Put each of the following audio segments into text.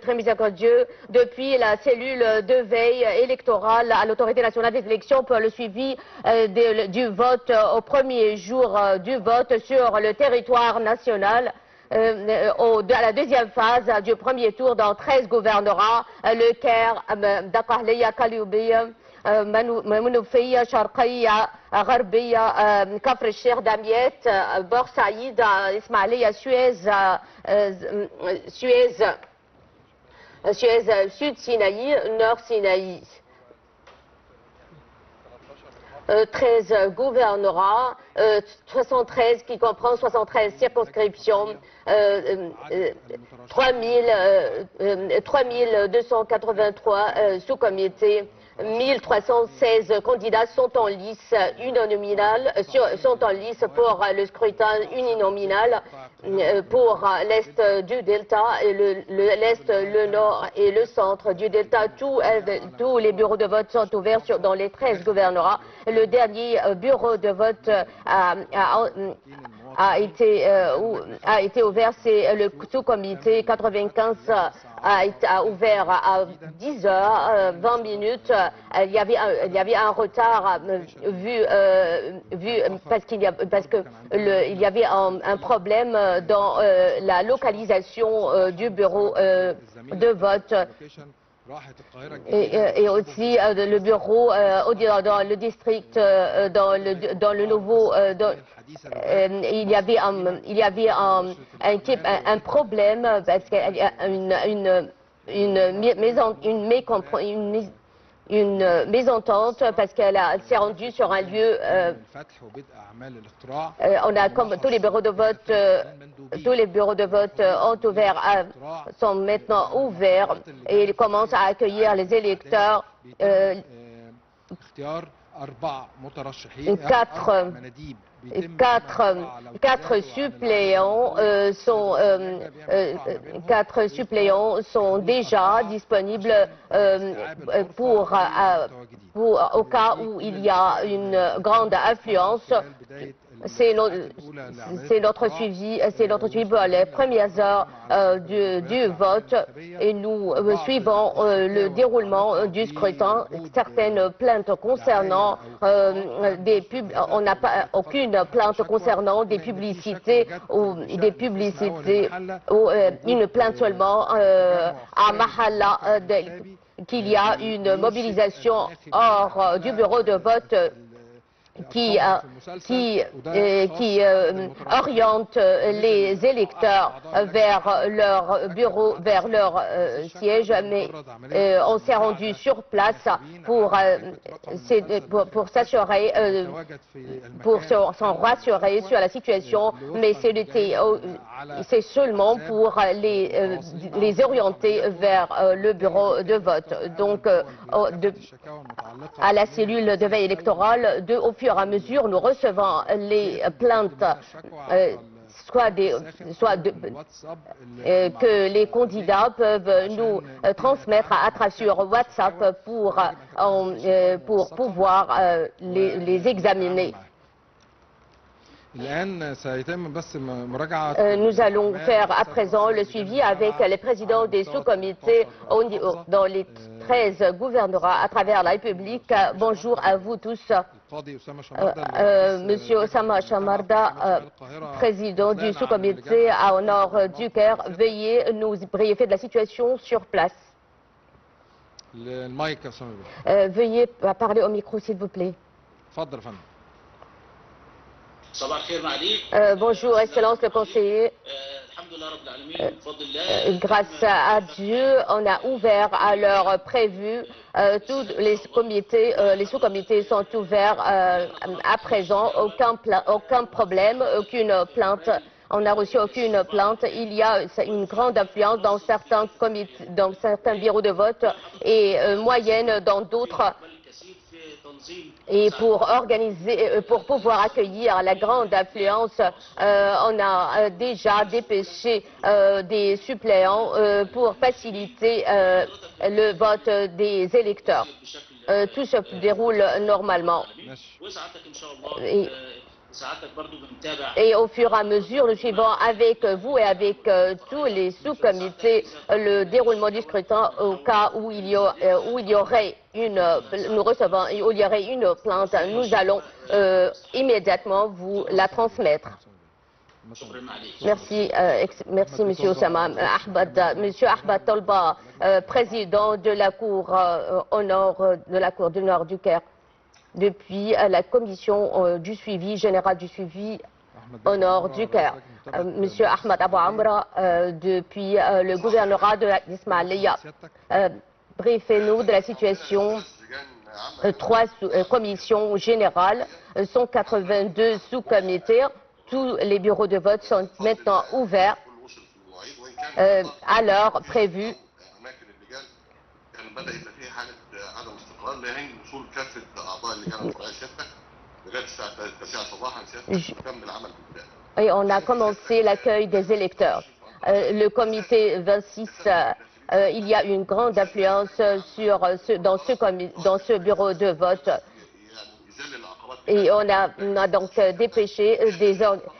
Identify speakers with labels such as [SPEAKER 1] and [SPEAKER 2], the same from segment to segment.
[SPEAKER 1] très miséricordieux depuis la cellule de veille électorale à l'Autorité nationale des élections pour le suivi du vote au premier jour du vote sur le territoire national. À la deuxième phase du premier tour dans 13 gouvernorats, le Caire, Dakhliya, Kalioubiya, منوفية شرقية غربية كفر الشيخ دمياط بورسعيد إسماعيلية Suez, Sud Sinaï, Nord Sinaï. 13 gouvernorats, 73 qui comprend 73 circonscriptions, 3283 sous-comités, 1316 candidats sont en lice sont en lice pour le scrutin uninominal pour l'Est du Delta, l'Est, le Nord et le Centre du Delta. Tous les bureaux de vote sont ouverts dans les 13 gouvernorats. Le dernier bureau de vote a été ouvert, c'est le sous-comité 95 a ouvert à 10h20 minutes. Il y avait un retard vu parce qu'il y avait un problème dans la localisation du bureau de vote. Et aussi le bureau dans le district, dans le nouveau, il y avait un problème parce qu'il y a une mésentente parce qu'elle s'est rendue sur un lieu. On a comme tous les bureaux de vote sont maintenant ouverts et ils commencent à accueillir les électeurs. Quatre suppléants sont déjà disponibles au cas où il y a une grande affluence. C'est notre suivi pour les premières heures du vote et nous suivons le déroulement du scrutin. Certaines plaintes concernant on n'a pas aucune plainte concernant des publicités ou une plainte seulement à Mahalla qu'il y a une mobilisation hors du bureau de vote qui oriente les électeurs vers leur bureau, vers leur siège, mais on s'est rendu sur place pour s'assurer, pour s'en rassurer sur la situation, mais c'est seulement pour les orienter vers le bureau de vote. Donc, à la cellule de veille électorale, au fur et à mesure, nous recevons les plaintes, que les candidats peuvent nous transmettre sur WhatsApp pour pouvoir les examiner. Nous allons faire à présent le suivi avec les présidents des sous-comités dans les 13 gouvernorats à travers la République. Bonjour à vous tous. Monsieur Osama Chamarda, président du sous-comité au nord du Caire, veuillez nous briefer de la situation sur place. Veuillez parler au micro, s'il vous plaît. Bonjour, Excellence le conseiller. Grâce à Dieu, on a ouvert à l'heure prévue. Tous les sous-comités sont ouverts à présent. Aucun problème, aucune plainte. On n'a reçu aucune plainte. Il y a une grande affluence dans certains bureaux de vote et moyenne dans d'autres. Et pour pouvoir accueillir la grande affluence, on a déjà dépêché des suppléants pour faciliter le vote des électeurs. Tout se déroule normalement. Et au fur et à mesure, nous suivons avec vous et avec tous les sous-comités le déroulement du scrutin au cas où il y aurait une, où il y aurait une plainte. Nous allons immédiatement vous la transmettre. Merci, merci Monsieur Oussama. Monsieur Ahmad Tolba, président de la Cour au nord de la Cour du Nord du Caire, depuis la commission du suivi général du suivi au nord du Caire. Monsieur Ahmad Abou Amra, depuis le gouvernorat de l'Ismaïlia, briefez-nous de la situation. 3 commissions générales, 182 sous-comités. Tous les bureaux de vote sont maintenant ouverts à l'heure prévue. Et on a commencé l'accueil des électeurs. Le comité 26, il y a une grande influence dans ce bureau de vote. Et on a donc dépêché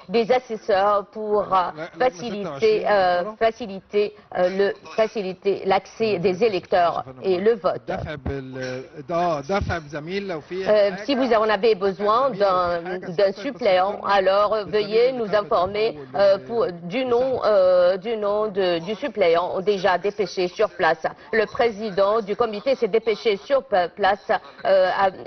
[SPEAKER 1] des assesseurs pour faciliter l'accès des électeurs et le vote. Si vous en avez besoin d'un suppléant, alors veuillez nous informer du nom du suppléant déjà dépêché sur place. Le président du comité s'est dépêché sur place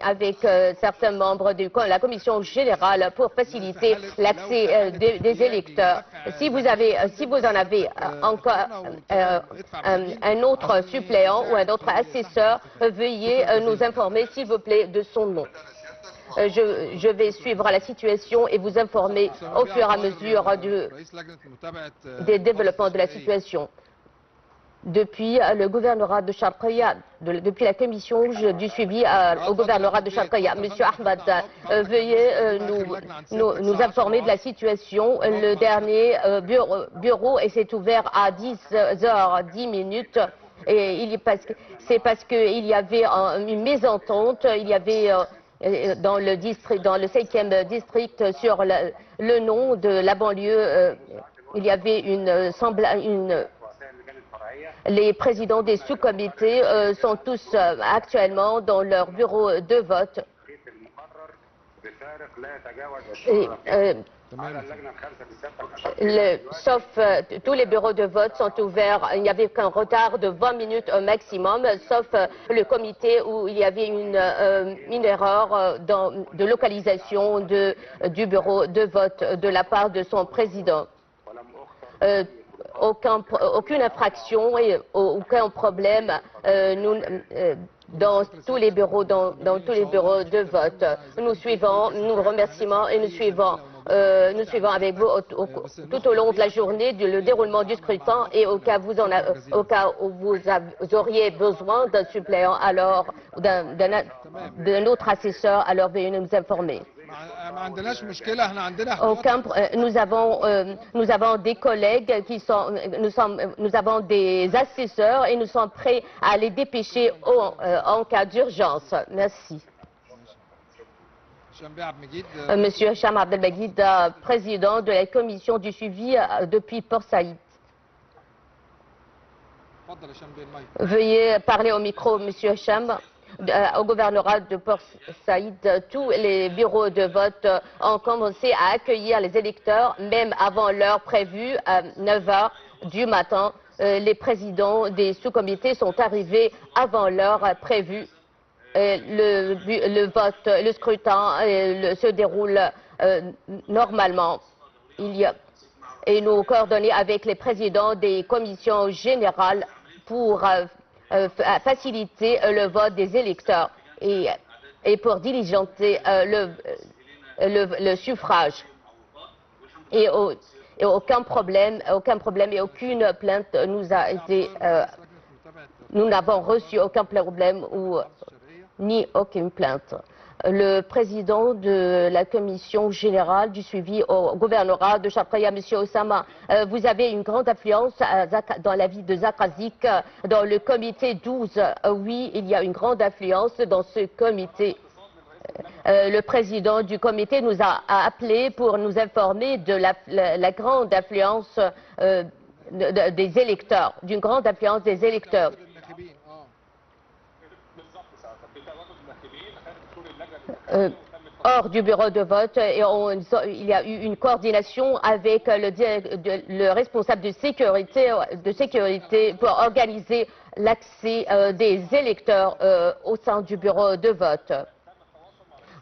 [SPEAKER 1] avec certains membres de la commission générale pour faciliter l'accès des électeurs. Si vous en avez encore un autre suppléant ou un autre assesseur, veuillez nous informer s'il vous plaît de son nom. Je vais suivre la situation et vous informer au fur et à mesure des développements de la situation. Depuis le gouvernorat de Sharqiya, depuis la commission du suivi au gouvernorat de Sharqiya. Monsieur Ahmad, veuillez nous informer de la situation. Le dernier bureau s'est ouvert à 10h10. Et c'est parce qu'il y avait une mésentente, il y avait dans le 5e district sur le nom de la banlieue, il y avait les présidents des sous-comités sont tous actuellement dans leur bureau de vote. Sauf tous les bureaux de vote sont ouverts. Il n'y avait qu'un retard de 20 minutes au maximum, sauf le comité où il y avait une erreur de localisation du bureau de vote de la part de son président. Aucune infraction et aucun problème dans tous les bureaux de vote. Nous remercions et nous suivons avec vous tout au long de la journée le déroulement du scrutin et au cas où vous auriez besoin d'un suppléant alors d'un autre assesseur, alors veuillez nous informer. Nous avons des collègues nous avons des assesseurs et nous sommes prêts à les dépêcher en cas d'urgence. Merci. Monsieur Hicham Abdelmegid, président de la commission du suivi depuis Port Saïd. Veuillez parler au micro, Monsieur Hicham. Au gouvernorat de Port Saïd, tous les bureaux de vote ont commencé à accueillir les électeurs, même avant l'heure prévue, à 9h du matin. Les présidents des sous-comités sont arrivés avant l'heure prévue. Le scrutin se déroule normalement. Et nous coordonnons avec les présidents des commissions générales pour faciliter le vote des électeurs et pour diligenter le suffrage. Et aucun problème et aucune plainte nous a été. Nous n'avons reçu aucun problème ni aucune plainte. Le président de la commission générale du suivi au gouvernorat de Sharqiya, M. Oussama, vous avez une grande influence dans la vie de Zakhazik, dans le comité 12. Oui, il y a une grande influence dans ce comité. le président du comité nous a appelé pour nous informer de la grande affluence des électeurs, d'une grande affluence des électeurs. Hors du bureau de vote, et il y a eu une coordination avec le responsable de sécurité pour organiser l'accès des électeurs au sein du bureau de vote.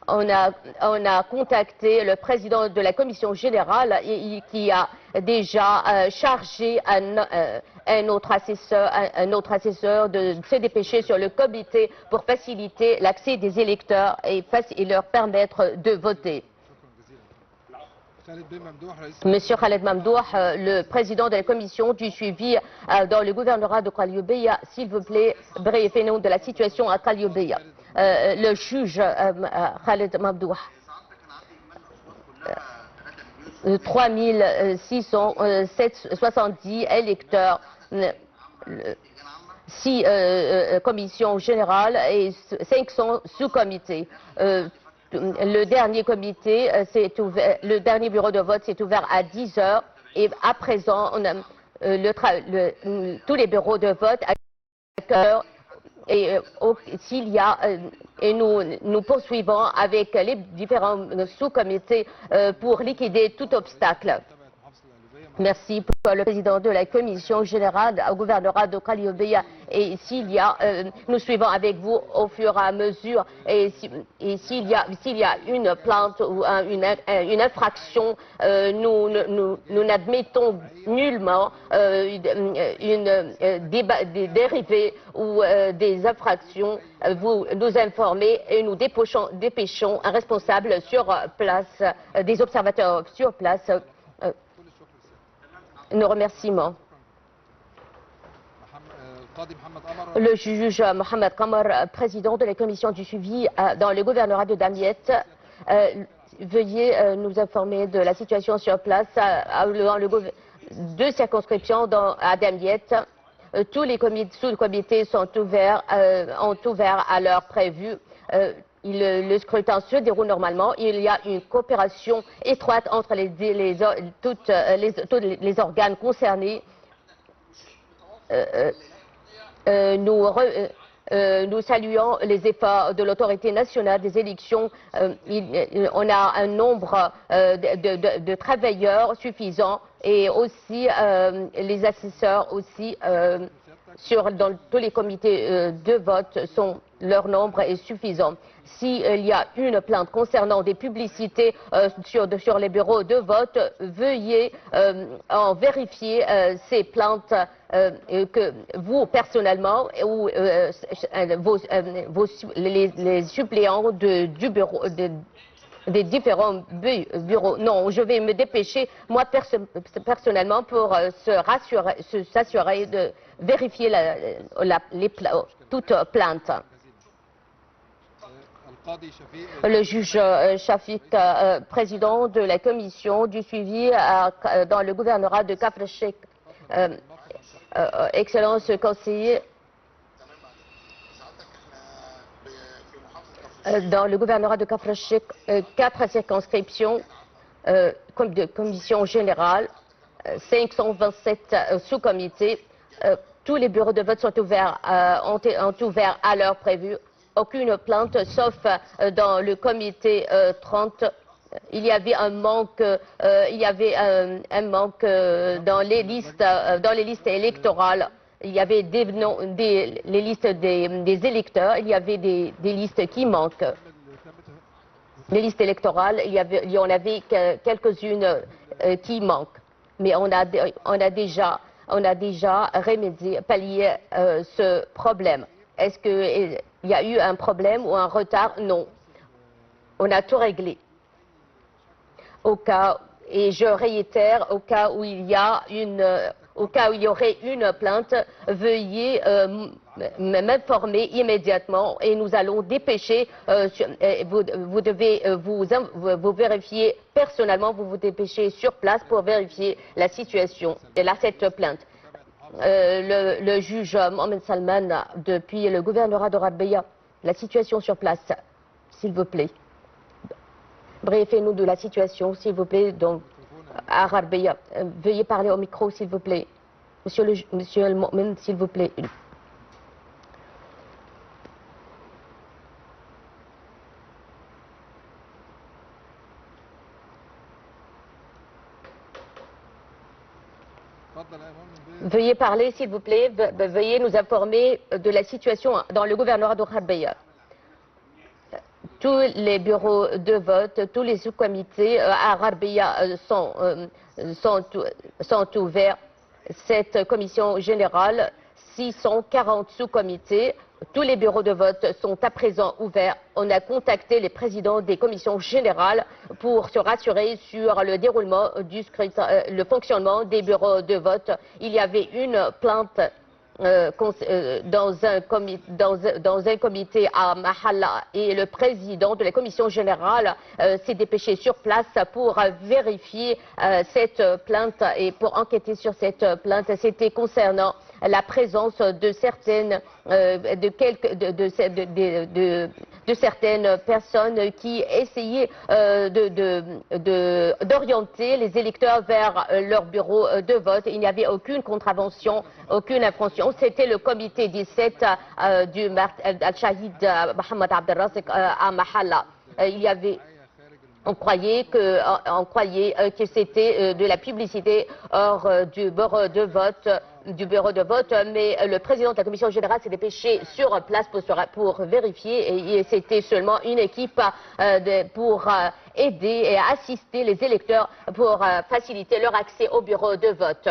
[SPEAKER 1] On a contacté le président de la commission générale qui a déjà chargé un autre assesseur de se dépêcher sur le comité pour faciliter l'accès des électeurs et leur permettre de voter. Monsieur Khaled Mamdouh, le président de la commission du suivi dans le gouvernorat de Kalioubeya, s'il vous plaît, briefez-nous de la situation à Kalioubeya. Le juge Khaled Mamdouh, 3670 électeurs, 6 commissions générales et 500 sous-comités. Le dernier comité le dernier bureau de vote s'est ouvert à 10 heures et à présent on a tous les bureaux de vote à 4 heures et nous poursuivons avec les différents sous-comités pour liquider tout obstacle. Merci pour le président de la commission générale au gouvernorat de Kalioubeya. Et nous suivons avec vous au fur et à mesure. Et s'il y a une plainte ou une infraction, nous n'admettons nullement des dérivés ou des infractions. Vous nous informez et nous dépêchons un responsable sur place, des observateurs sur place. Nos remerciements. Le juge Mohamed Kamar, président de la commission du suivi dans le gouvernorat de Damiet, veuillez nous informer de la situation sur place dans deux circonscriptions à Damiet. Tous les sous-comités sont ouverts à l'heure prévue. Le scrutin se déroule normalement. Il y a une coopération étroite entre tous les organes concernés. Nous saluons les efforts de l'autorité nationale des élections. On a un nombre de travailleurs suffisant et aussi les assesseurs aussi dans tous les comités de vote leur nombre est suffisant. S'il y a une plainte concernant des publicités sur les bureaux de vote, veuillez en vérifier ces plaintes que vous personnellement ou les suppléants du bureau des différents bureaux. Non, je vais me dépêcher moi personnellement pour s'assurer de vérifier toute plainte. Le juge Shafik, président de la commission du suivi dans le gouvernorat de Kafr Sheikh, Excellence conseiller, dans le gouvernorat de Kafr Sheikh, 4 circonscriptions de commission générale, 527 sous-comités. Tous les bureaux de vote sont ouverts, ont ouvert à l'heure prévue. Aucune plainte, sauf dans le comité 30. Il y avait un manque, dans les listes électorales. Il y avait les listes des électeurs. Il y avait des listes qui manquent. Les listes électorales, il y en avait quelques-unes qui manquent. Mais on a déjà pallié ce problème. Est-ce qu'il y a eu un problème ou un retard? Non. On a tout réglé. Et je réitère, au cas où il y aurait une plainte, veuillez m'informer immédiatement et nous allons dépêcher. Vous devez vous vérifier personnellement, vous dépêchez sur place pour vérifier la situation de cette plainte. Le juge Mohamed Salman, depuis le gouvernorat de Rabia, la situation sur place s'il vous plaît. Briefez-nous de la situation, s'il vous plaît, donc, à Gharbia. Veuillez parler au micro, s'il vous plaît. Monsieur Al-Mu'min, s'il vous plaît. Veuillez parler, s'il vous plaît. Veuillez nous informer de la situation dans le gouvernement de Gharbia. Tous les bureaux de vote, tous les sous-comités à Gharbia sont ouverts. Cette commission générale, 640 sous-comités, tous les bureaux de vote sont à présent ouverts. On a contacté les présidents des commissions générales pour se rassurer sur le déroulement du scrutin, le fonctionnement des bureaux de vote. Il y avait une plainte dans un comité à Mahalla et le président de la commission générale s'est dépêché sur place pour vérifier cette plainte et pour enquêter sur cette plainte. C'était concernant la présence de certaines certaines personnes qui essayaient d'orienter les électeurs vers leur bureau de vote. Il n'y avait aucune contravention, aucune infraction. C'était le comité 17 du Al-Shahid Mohamed Abdelrazek à Mahalla. On croyait que c'était de la publicité hors du bureau de vote. Mais le président de la commission générale s'est dépêché sur place pour vérifier et c'était seulement une équipe pour aider et assister les électeurs pour faciliter leur accès au bureau de vote.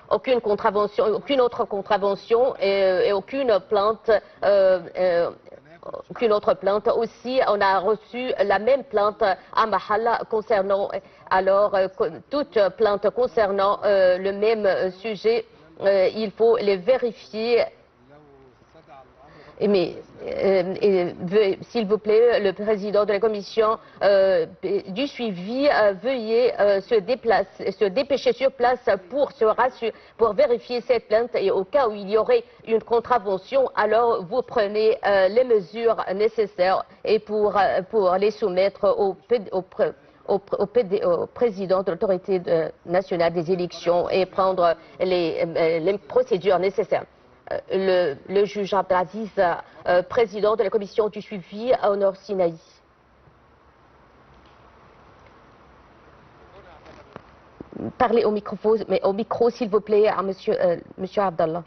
[SPEAKER 1] Aucune contravention, aucune autre contravention et aucune plainte. Aucune autre plainte. Aussi, on a reçu la même plainte à Mahalla concernant, toute plainte concernant le même sujet, il faut les vérifier. Mais, s'il vous plaît, le président de la commission du suivi, veuillez se dépêcher sur place pour vérifier cette plainte et au cas où il y aurait une contravention, alors vous prenez les mesures nécessaires et pour les soumettre au président de l'autorité nationale des élections et prendre les procédures nécessaires. Le juge Abdelaziz, président de la commission du suivi au Nord Sinaï. Parlez au micro, s'il vous plaît, à monsieur Abdallah.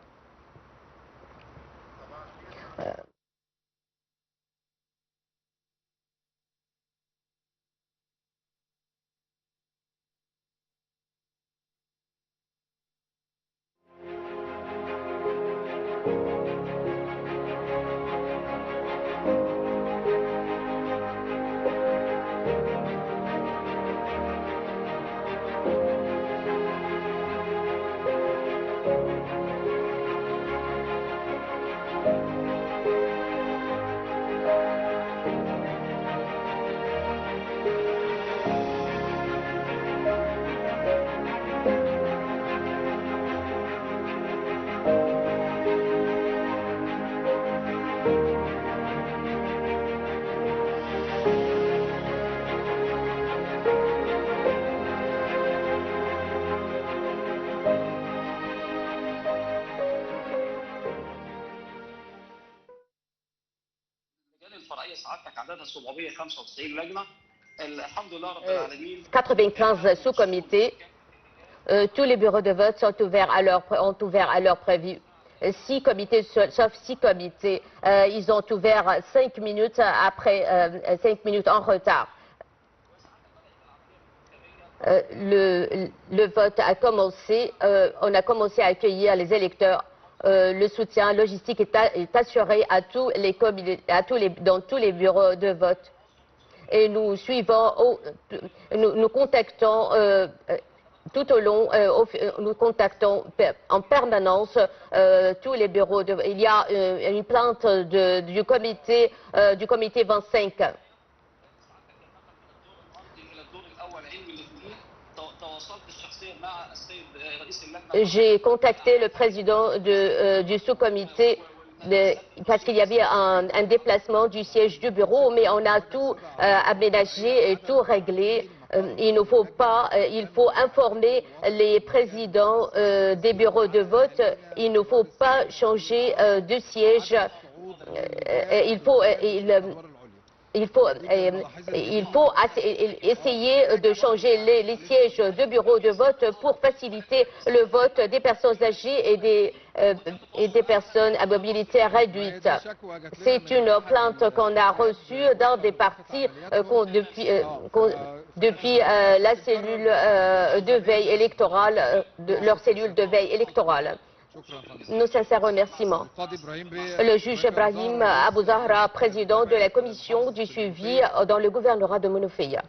[SPEAKER 2] الفرعيه سعادتك عددها 795 لجنه. الحمد لله رب العالمين.
[SPEAKER 1] 95 sous-comités. Tous les bureaux de vote ont ouvert à l'heure prévue. 6 comités, sauf 6 comités, ils ont ouvert 5 minutes en retard. Le vote a commencé, on a commencé à accueillir les électeurs. Le soutien logistique est assuré dans tous les bureaux de vote. Et nous suivons, nous contactons tout au long, nous contactons en permanence tous les bureaux de vote. Il y a une plainte du comité 25. J'ai contacté le président du sous-comité parce qu'il y avait un déplacement du siège du bureau, mais on a tout aménagé et tout réglé. Il faut informer les présidents des bureaux de vote. Il ne faut pas changer de siège. Il faut essayer de changer les sièges de bureaux de vote pour faciliter le vote des personnes âgées et des personnes à mobilité réduite. C'est une plainte qu'on a reçue dans des partis depuis la cellule de veille électorale, leur cellule de veille électorale. Nos sincères remerciements. Le juge Ibrahim Abou Zahra, président de la commission du suivi dans le gouvernorat de Monofeya.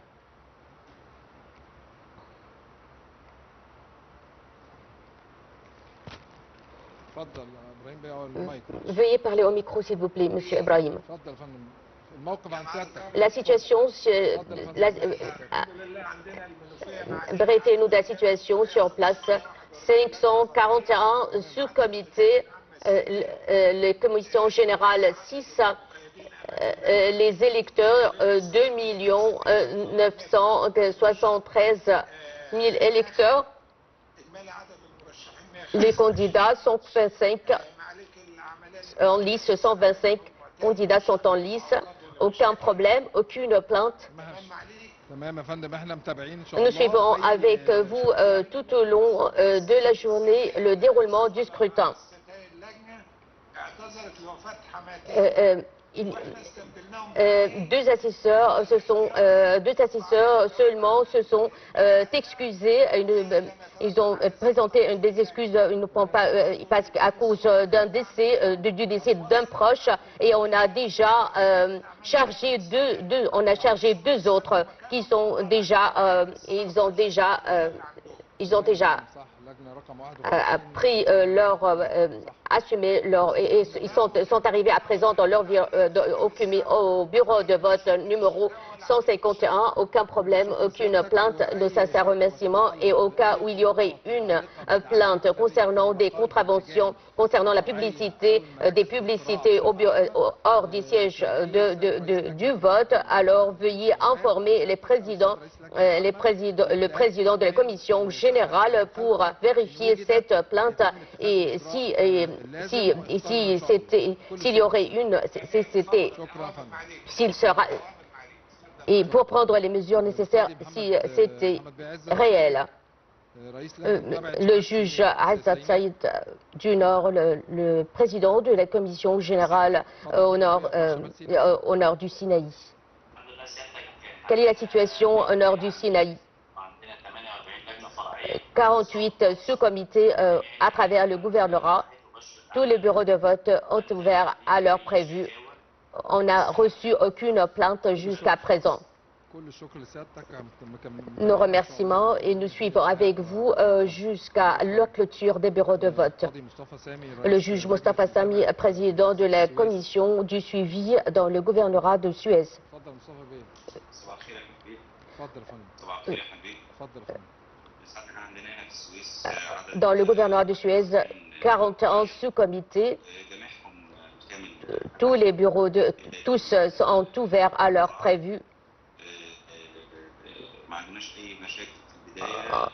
[SPEAKER 1] Veuillez parler au micro, s'il vous plaît, Monsieur Ibrahim. La situation, brevetez-nous de la situation sur place. 541 sous-comités, les commissions générales 6, les électeurs 2 973 000 électeurs. Les candidats sont 25 en lice, 125 candidats sont en lice. Aucun problème, aucune plainte. Nous suivons avec vous tout au long de la journée le déroulement du scrutin. Deux assesseurs seulement se sont excusés. Ils ont présenté des excuses parce qu'à cause d'un décès, du décès d'un proche, et on a déjà chargé deux autres qui sont déjà ils ont déjà assumé leur, et ils sont arrivés à présent dans leur au bureau de vote numéro 151. Aucun problème, aucune plainte. Nos sincères remerciements. Et au cas où il y aurait une plainte concernant des contraventions, concernant la publicité, des publicités hors du siège du vote, alors veuillez informer le président de la commission générale pour vérifier cette plainte, et s'il y aurait une, s'il sera, et pour prendre les mesures nécessaires si c'était réel. Le juge Azzat Saïd du Nord, le président de la commission générale au nord du Sinaï. Quelle est la situation au nord du Sinaï? 48 sous-comités à travers le gouvernorat. Tous les bureaux de vote ont ouvert à l'heure prévue. On n'a reçu aucune plainte jusqu'à présent. Nos remerciements, et nous suivons avec vous jusqu'à la clôture des bureaux de vote. Le juge Mostafa Sami, président de la commission du suivi dans le gouvernorat de Suez. Dans le gouvernorat de Suez, 41 sous-comités, tous les bureaux tous sont ouverts à l'heure prévue.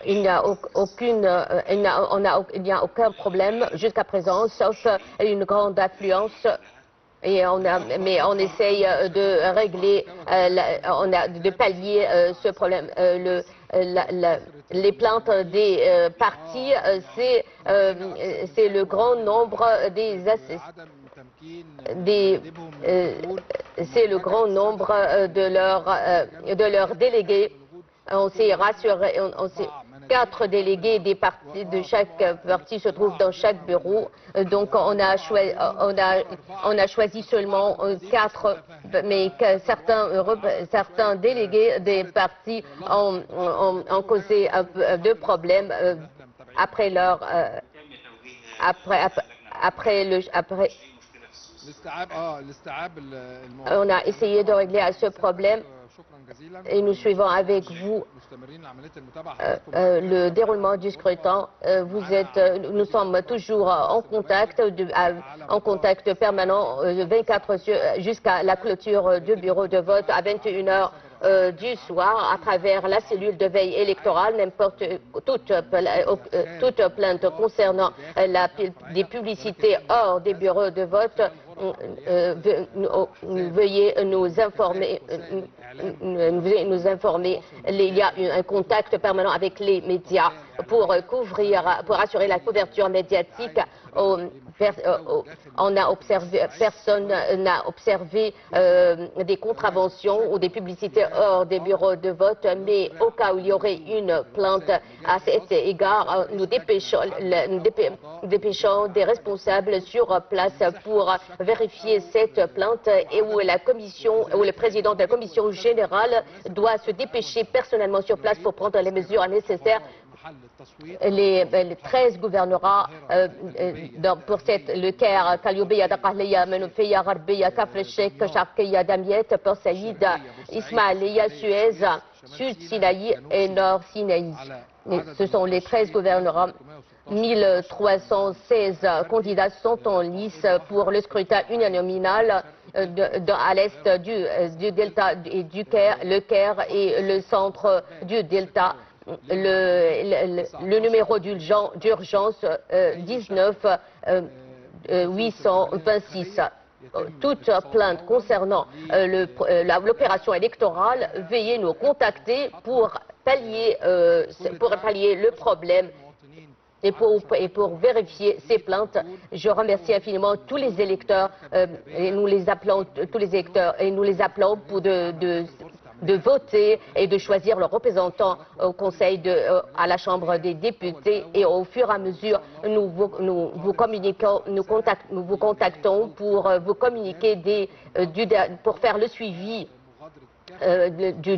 [SPEAKER 1] Il n'y a aucun problème jusqu'à présent, sauf une grande affluence. Mais on essaye de régler, de pallier ce problème. Les plaintes des partis, c'est le grand nombre c'est le grand nombre de leurs délégués. On s'est rassuré, 4 délégués de chaque parti se trouvent dans chaque bureau. Donc on a choisi seulement 4, mais certains délégués des partis ont causé un peu de problèmes On a essayé de régler à ce problème et nous suivons avec vous le déroulement du scrutin. Nous sommes toujours en contact permanent 24 heures jusqu'à la clôture du bureau de vote à 21 h du soir à travers la cellule de veille électorale. Toute plainte concernant des publicités hors des bureaux de vote, veuillez nous informer. Il y a un contact permanent avec les médias pour assurer la couverture médiatique. Personne n'a observé des contraventions ou des publicités hors des bureaux de vote, mais au cas où il y aurait une plainte à cet égard, nous dépêchons des responsables sur place pour vérifier cette plainte et où le président de la commission générale doit se dépêcher personnellement sur place pour prendre les mesures nécessaires. Les 13 gouvernorats pour le Caire, Kalioubia, Daqahliya, Menoufiya, Gharbiya, Kafr el-Sheikh, Sharqiya, Damiet, Port Saïd, Ismaïlia, Suez, Sud Sinaï et Nord Sinaï. Ce sont les 13 gouvernorats. 1316 candidats sont en lice pour le scrutin uninominal à l'est du Delta et du Caire, le Caire et le centre du Delta. Le numéro d'urgence 19 826. Toute plainte concernant l'opération électorale, veuillez nous contacter pour pallier le problème et pour vérifier ces plaintes. Je remercie infiniment tous les électeurs et nous les appelons pour de voter et de choisir leurs représentants au Conseil à la Chambre des députés, et au fur et à mesure nous vous contactons pour vous communiquer pour faire le suivi du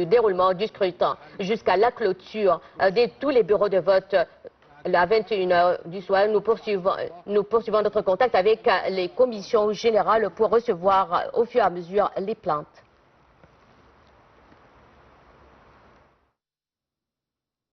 [SPEAKER 1] déroulement du scrutin jusqu'à la clôture de tous les bureaux de vote à 21 h du soir. Nous poursuivons notre contact avec les commissions générales pour recevoir au fur et à mesure les plaintes.